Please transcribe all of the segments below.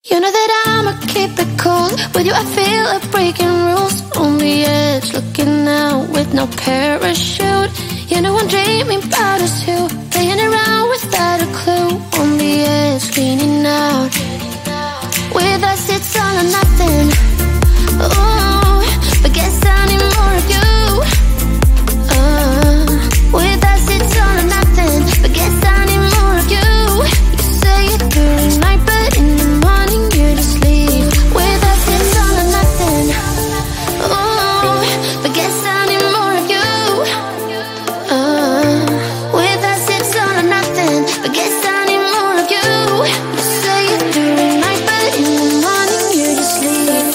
You know that I'ma keep it cool. With you I feel like breaking rules. On the edge, looking out with no parachute. You know I'm dreaming about us two, playing around without a clue. On the edge, leaning out. With us it's all or nothing. Ooh, but guess I need more of you. With us it's all or nothing, but guess I need more of you. You say it during the night, but in the morning you just leave. With us it's all or nothing. Ooh, but guess I need more of you. With us it's all or nothing, but guess I need more of you. You say it during the night, but in the morning you just leave.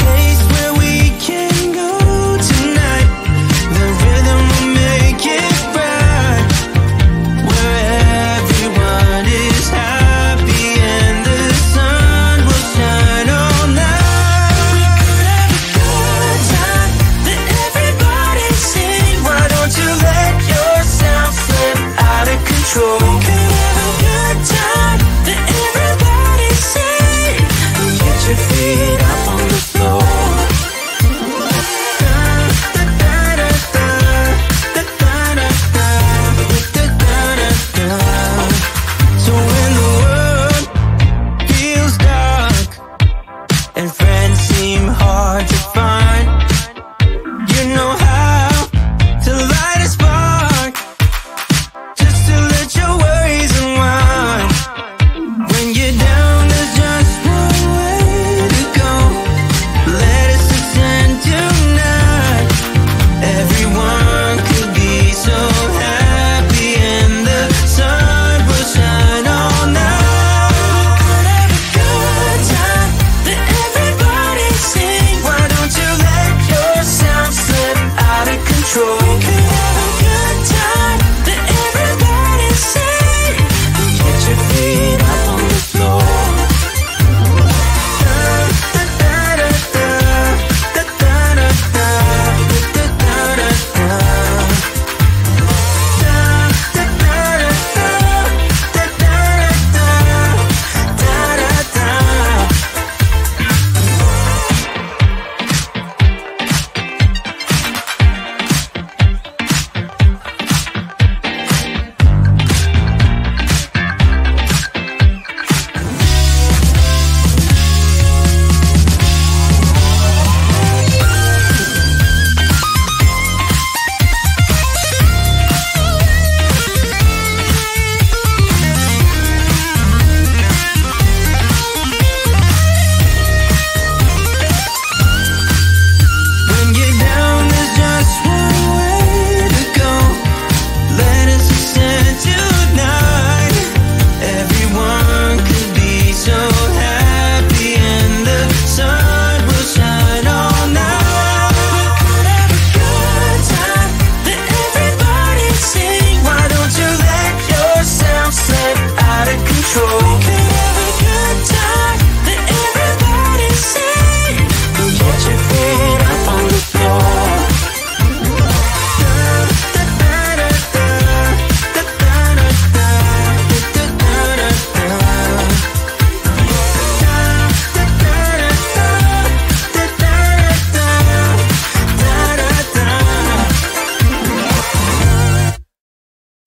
place where we can go tonight. The rhythm will make it right, where everyone is happy and the sun will shine all night. We could have a good time, let everybody sing. Why don't you let yourself slip out of control? We could have a good time, let everybody sing. Get your feet up on the floor. So when the world feels dark and friends seem hard to find, you know how to light a spark, just to let your worries unwind. When you're down, there's just one way to go. Let us ascend tonight. Everyone could be so happy and the sun will shine all night. We could have a good time, let everybody sing. Why don't you let yourself slip out of control? We could have a good time, let everybody sing. Get your feet up on the floor. When you're down, there's just one way to go. Let us ascend tonight. Everyone could be so happy and the sun will shine all night. We could have a good time, let everybody sing. Why don't you let yourself slip out of control? We could have a good time, let everybody sing. Get your feet up on the floor.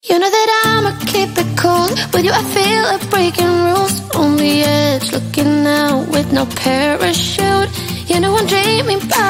You know that I'ma keep it cool. With you I feel like breaking rules. On the edge, looking out with no parachute. You know I'm dreaming about